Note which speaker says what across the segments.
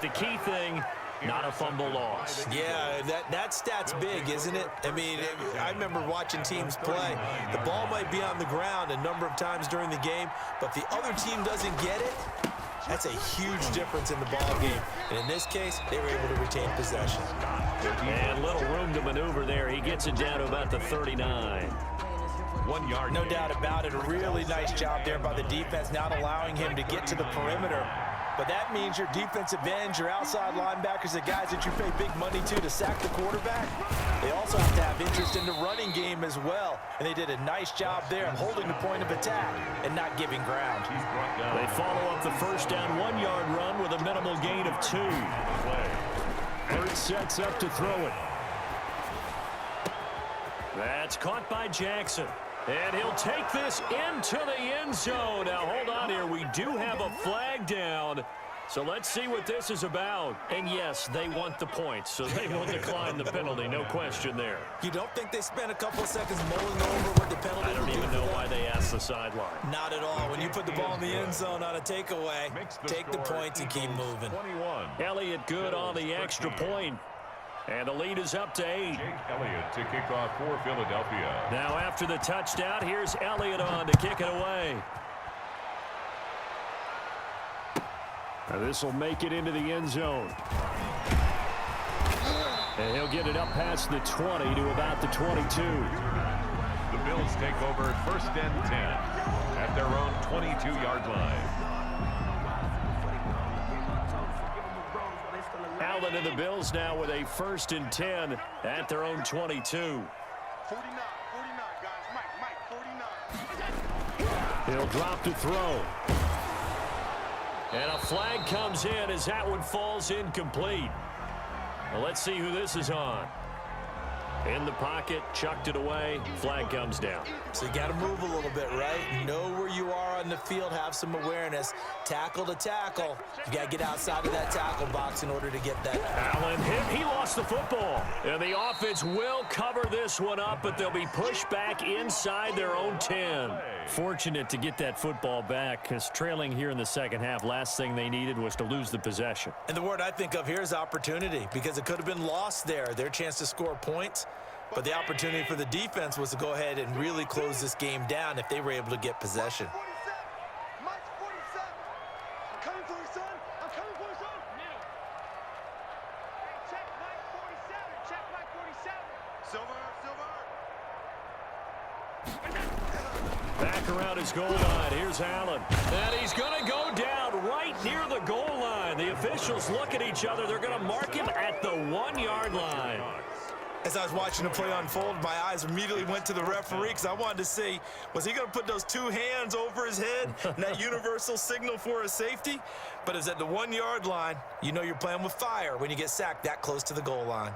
Speaker 1: The key thing, not a fumble loss.
Speaker 2: Yeah, that stat's big, isn't it? I mean, I remember watching teams play. The ball might be on the ground a number of times during the game, but if the other team doesn't get it, that's a huge difference in the ball game. And in this case, they were able to retain possession.
Speaker 1: And little room to maneuver there. He gets it down to about the 39.
Speaker 3: 1 yard.
Speaker 2: No doubt about it. A really nice job there by the defense, not allowing him to get to the perimeter. But that means your defensive ends, your outside linebackers, the guys that you pay big money to sack the quarterback, they also have to have interest in the running game as well. And they did a nice job there of holding the point of attack and not giving ground.
Speaker 1: They follow up the first down 1 yard run with a minimal gain of 2. Hurts sets up to throw it. That's caught by Jackson. And he'll take this into the end zone. Now, hold on here. We do have a flag down. So let's see what this is about. And, yes, they want the points, so they will decline the penalty. No question there.
Speaker 2: You don't think they spent a couple of seconds mulling over what the penalty
Speaker 1: I don't even know why they asked the sideline.
Speaker 2: Not at all. When you put the ball in the end zone on a takeaway, take the points and keep moving.
Speaker 3: 21.
Speaker 1: Elliott good on the extra point. And the lead is up to 8.
Speaker 3: Jake Elliott to kick off for Philadelphia.
Speaker 1: Now after the touchdown, here's Elliott on to kick it away. Now this will make it into the end zone. And he'll get it up past the 20 to about the 22.
Speaker 3: The Bills take over 1st and 10 at their own 22-yard line.
Speaker 1: Allen and the Bills now with a 1st and 10 at their own 22.
Speaker 4: 49, guys. Mike, 49.
Speaker 1: He'll drop to throw. And a flag comes in as that one falls incomplete. Well, let's see who this is on. In the pocket, chucked it away, flag comes down.
Speaker 2: So you got to move a little bit, right? Know where you are on the field, have some awareness. Tackle to tackle. You got to get outside of that tackle box in order to get that.
Speaker 1: Allen hit, he lost the football. And the offense will cover this one up, but they'll be pushed back inside their own 10. Fortunate to get that football back, because trailing here in the second half, last thing they needed was to lose the possession.
Speaker 2: And the word I think of here is opportunity, because it could have been lost there. Their chance to score points. But the opportunity for the defense was to go ahead and really close this game down if they were able to get possession.
Speaker 4: Mike's 47. I'm coming for you, son. I'm coming for you, son. Hey, check Mike 47. Check Mike 47. Silver.
Speaker 1: Back around his goal line. Here's Allen. And he's going to go down right near the goal line. The officials look at each other. They're going to mark him at the 1 yard line.
Speaker 2: As I was watching the play unfold, my eyes immediately went to the referee because I wanted to see, was he going to put those 2 hands over his head and that universal signal for a safety? But it's at the 1 yard line. You know you're playing with fire when you get sacked that close to the goal line.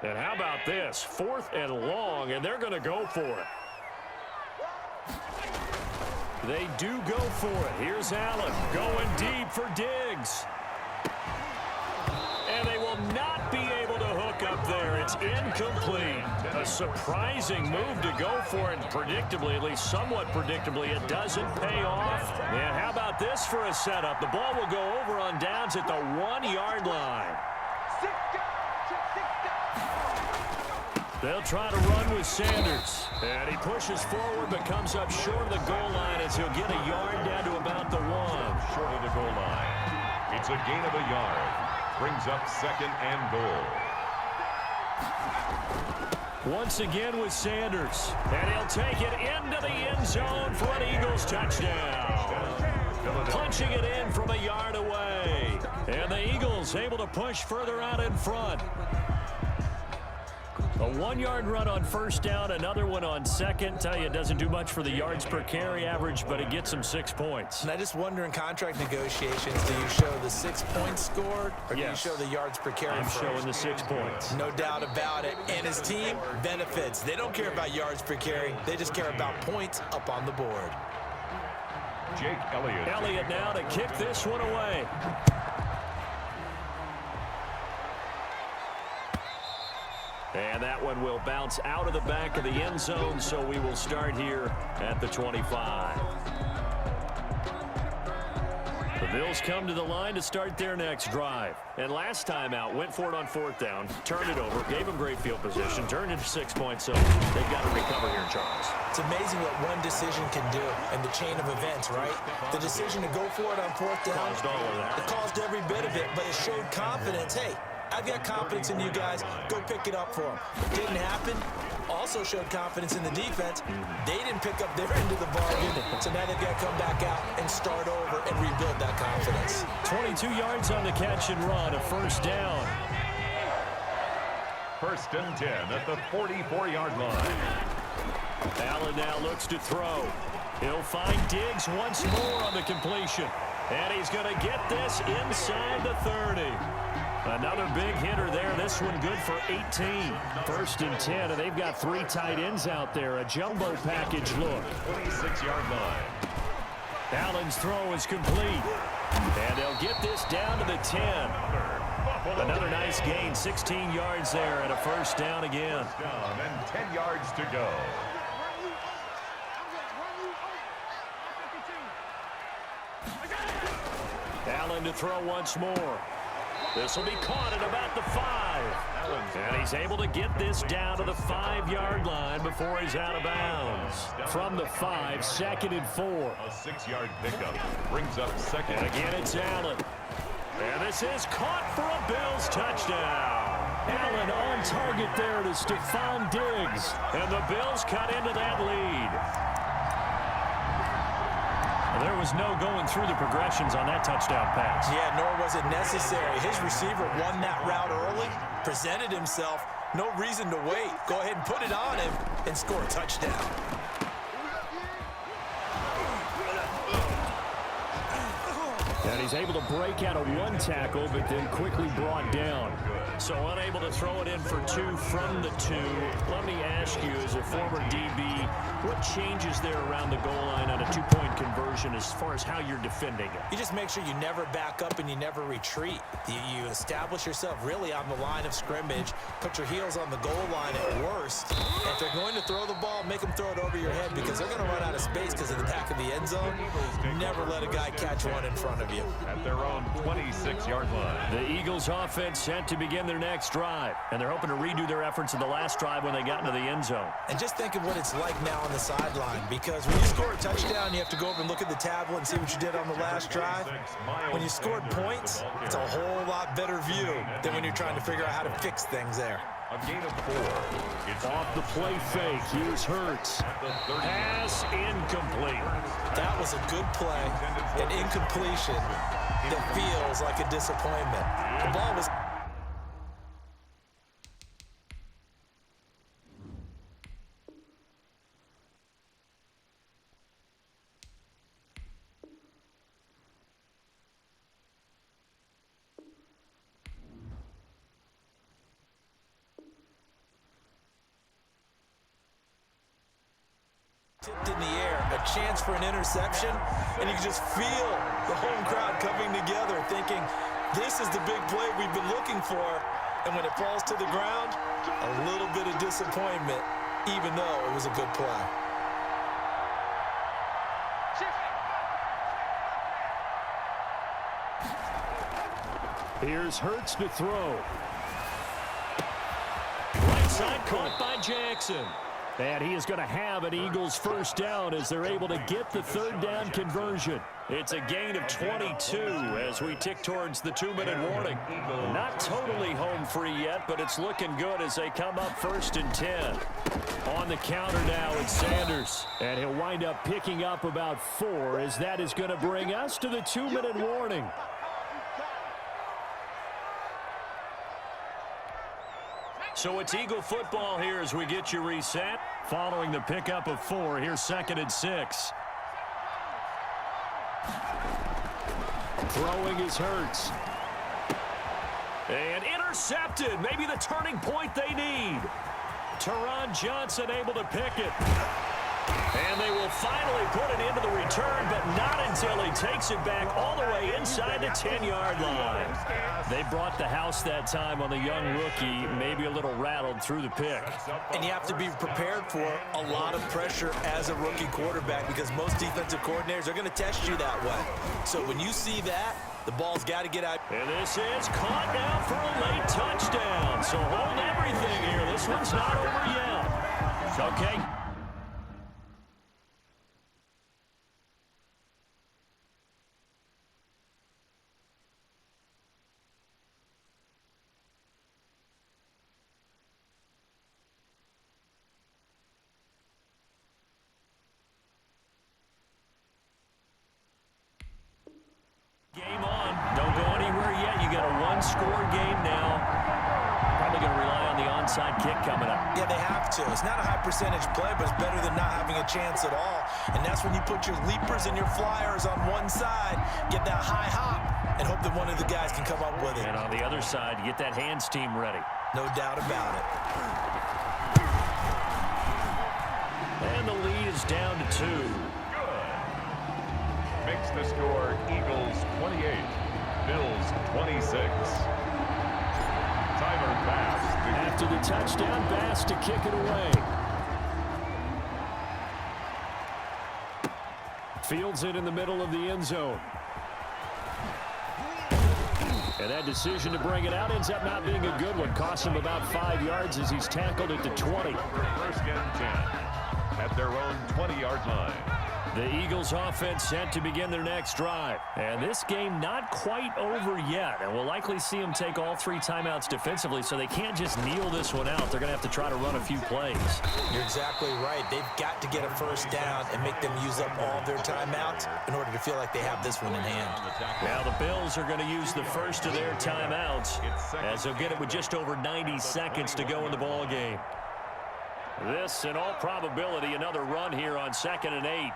Speaker 1: And how about this? 4th and long, and they're going to go for it. They do go for it. Here's Allen going deep for Diggs. And they will not be able to hook up there. It's incomplete. A surprising move to go for it. Predictably, at least somewhat predictably, it doesn't pay off. And how about this for a setup? The ball will go over on downs at the 1 yard line. They'll try to run with Sanders. And he pushes forward but comes up short of the goal line as he'll get a yard down to about the 1.
Speaker 3: Short of the goal line. It's a gain of a yard. Brings up 2nd and goal.
Speaker 1: Once again with Sanders. And he'll take it into the end zone for an Eagles touchdown. Punching it in from a yard away. And the Eagles able to push further out in front. A 1 yard run on 1st down, another one on 2nd. Tell you, it doesn't do much for the yards per carry average, but it gets them 6 points.
Speaker 2: And I just wonder in contract negotiations, do you show the 6 points scored or do you show the yards per carry?
Speaker 1: I'm showing the 6 points.
Speaker 2: No doubt about it. And his team benefits. They don't care about yards per carry. They just care about points up on the board.
Speaker 3: Jake Elliott.
Speaker 1: Elliott now to kick this one away. And that one will bounce out of the back of the end zone, so we will start here at the 25. The Bills come to the line to start their next drive. And last time out, went for it on 4th down, turned it over, gave them great field position, turned into 6 points. So they've got to recover here, Charles.
Speaker 2: It's amazing what one decision can do in the chain of events, right? The decision to go for it on 4th down,
Speaker 1: Caused all of that.
Speaker 2: it caused every bit of it, but it showed confidence. Hey, I've got confidence in you guys. Go pick it up for them. Didn't happen. Also showed confidence in the defense. They didn't pick up their end of the bargain, so now they've got to come back out and start over and rebuild that confidence.
Speaker 1: 22 yards on the catch and run, a 1st down.
Speaker 3: 1st and 10 at the 44-yard line.
Speaker 1: Allen now looks to throw. He'll find Diggs once more on the completion. And he's going to get this inside the 30. Another big hitter there. This one good for 18. 1st and 10, and they've got 3 tight ends out there. A jumbo package look.
Speaker 3: 26-yard line.
Speaker 1: Allen's throw is complete. And they'll get this down to the 10. Another nice gain, 16 yards there, and a 1st down again.
Speaker 3: First down and 10 yards to go.
Speaker 1: Allen to throw once more. This will be caught at about the 5. And he's able to get this down to the 5-yard line before he's out of bounds. From the 5, 2nd and 4.
Speaker 3: A 6-yard pickup brings up 2nd.
Speaker 1: And again, it's Allen. And this is caught for a Bills touchdown. Allen on target there to Stephon Diggs. And the Bills cut into that lead. There was no going through the progressions on that touchdown pass.
Speaker 2: Yeah, nor was it necessary. His receiver won that route early, presented himself. No reason to wait. Go ahead and put it on him and score a touchdown.
Speaker 1: And he's able to break out of 1 tackle, but then quickly brought down. So unable to throw it in for 2 from the 2. Let me ask you, as a former DB, what changes there around the goal line on a 2-point conversion as far as how you're defending it?
Speaker 2: You just make sure you never back up and you never retreat. You establish yourself really on the line of scrimmage, put your heels on the goal line at worst. And if they're going to throw the ball, make them throw it over your head because they're going to run out of space because of the back of the end zone. Never let a guy catch one in front of you.
Speaker 3: At their own 26-yard line.
Speaker 1: The Eagles offense set to begin their next drive, and they're hoping to redo their efforts in the last drive when they got into the end zone.
Speaker 2: And just think of what it's like now on the sideline, because when you score a touchdown, you have to go over and look at the tablet and see what you did on the last drive. When you scored points, it's a whole lot better view than when you're trying to figure out how to fix things there.
Speaker 3: A gain of 4. It's
Speaker 1: Off the play fake, here's Hurts. Pass incomplete.
Speaker 2: That was a good play, an incompletion that feels like a disappointment. The ball was... tipped in the air, a chance for an interception, and you can just feel the home crowd coming together thinking, this is the big play we've been looking for. And when it falls to the ground, a little bit of disappointment, even though it was a good play.
Speaker 1: Here's Hurts to throw. Right side caught by Jackson. And he is going to have an Eagles 1st down as they're able to get the 3rd down conversion. It's a gain of 22 as we tick towards the 2-minute warning. Not totally home free yet, but it's looking good as they come up 1st and 10. On the counter now, it's Sanders. And he'll wind up picking up about 4 as that is going to bring us to the 2-minute warning. So it's Eagle football here as we get you reset. Following the pickup of 4, here's 2nd and 6. Throwing is Hurts. And intercepted. Maybe the turning point they need. Teron Johnson able to pick it. And they will finally put it into the return, but not until he takes it back all the way inside the 10-yard line. They brought the house that time on the young rookie, maybe a little rattled through the pick.
Speaker 2: And you have to be prepared for a lot of pressure as a rookie quarterback because most defensive coordinators are going to test you that way. So when you see that, the ball's got to get out.
Speaker 1: And this is caught now for a late touchdown. So hold everything here. This one's not over yet. Okay. Game on. Don't go anywhere yet. You got a one-score game now. Probably going to rely on the onside kick coming up.
Speaker 2: Yeah, they have to. It's not a high percentage play, but it's better than not having a chance at all. And that's when you put your leapers and your flyers on one side, get that high hop, and hope that one of the guys can come up with it.
Speaker 1: And on the other side, get that hands team ready.
Speaker 2: No doubt about it.
Speaker 3: And the lead is down to 2. Makes the score Eagles 28, Bills 26. Tyler Bass.
Speaker 1: After the touchdown, Bass to kick it away. Fields it in the middle of the end zone. And that decision to bring it out ends up not being a good one. Cost him about 5 yards as he's tackled at the 20.
Speaker 3: First and 10 at their own 20-yard line.
Speaker 1: The Eagles offense set to begin their next drive. And this game not quite over yet. And we'll likely see them take all 3 timeouts defensively, so they can't just kneel this one out. They're going to have to try to run a few plays.
Speaker 2: You're exactly right. They've got to get a first down and make them use up all of their timeouts in order to feel like they have this one in hand.
Speaker 1: Now the Bills are going to use the first of their timeouts as they'll get it with just over 90 seconds to go in the ball game. This, in all probability, another run here on 2nd and 8.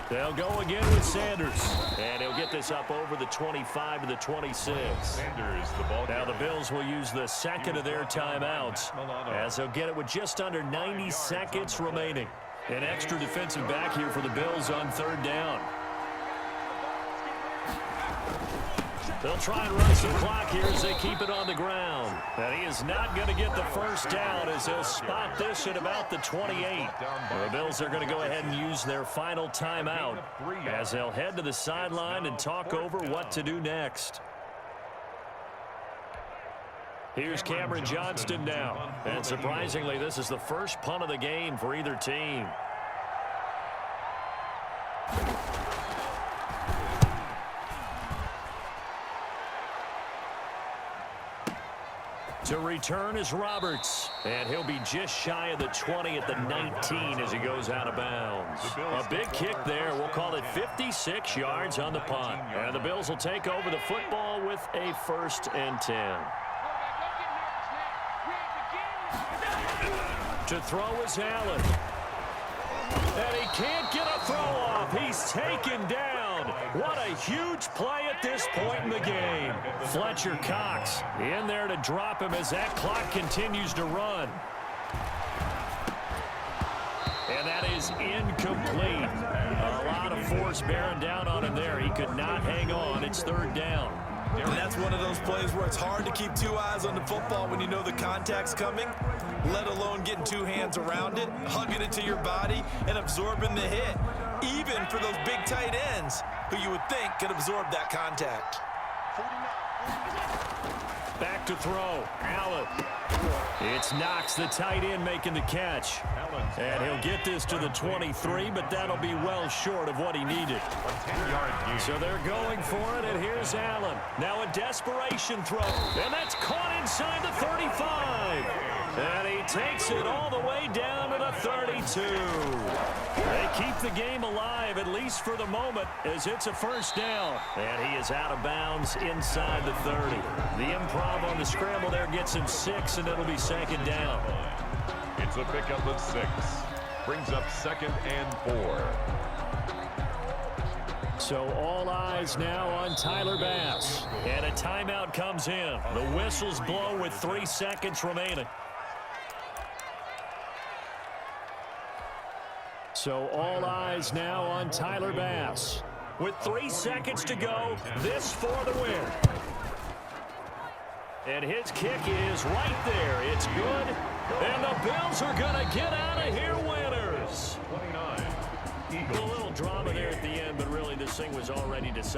Speaker 1: They'll go again with Sanders. And he'll get this up over the 25 to the 26.
Speaker 3: Sanders, the ball.
Speaker 1: Now the Bills will use the second of their timeouts as they'll get it with just under 90 seconds remaining. An extra defensive back here for the Bills on 3rd down. They'll try and run some clock here as they keep it on the ground. And he is not going to get the first down as they'll spot this at about the 28. The Bills are going to go ahead and use their final timeout as they'll head to the sideline and talk over what to do next. Here's Cameron Johnston now. And surprisingly, this is the first punt of the game for either team. To return is Roberts, and he'll be just shy of the 20 at the 19 as he goes out of bounds. A big kick there. We'll call it 56 yards on the punt. And the Bills will take over the football with a 1st and 10. To throw is Allen. And he can't get a throw off. He's taken down. What a huge play at this point in the game. Fletcher Cox in there to drop him as that clock continues to run. And that is incomplete. A lot of force bearing down on him there. He could not hang on. It's 3rd down.
Speaker 2: And that's one of those plays where it's hard to keep 2 eyes on the football when you know the contact's coming, let alone getting 2 hands around it, hugging it to your body, and absorbing the hit, even for those big tight ends who you would think could absorb that contact.
Speaker 1: Back to throw. Allen. It's Knox, the tight end, making the catch. And he'll get this to the 23, but that'll be well short of what he needed. So they're going for it, and here's Allen. Now a desperation throw, and that's caught inside the 35. And he takes it all the way down to the 32. They keep the game alive, at least for the moment, as it's a 1st down. And he is out of bounds inside the 30. The improv on the scramble there gets him 6, and it'll be 2nd down.
Speaker 3: It's a pickup of 6. Brings up 2nd and 4.
Speaker 1: So all eyes now on Tyler Bass. And a timeout comes in. The whistles blow with 3 seconds remaining. So all eyes now on Tyler Bass. With 3 seconds to go, this for the win. And his kick is right there. It's good. And the Bills are going to get out of here winners.
Speaker 3: 29.
Speaker 1: A little drama there at the end, but really this thing was already decided.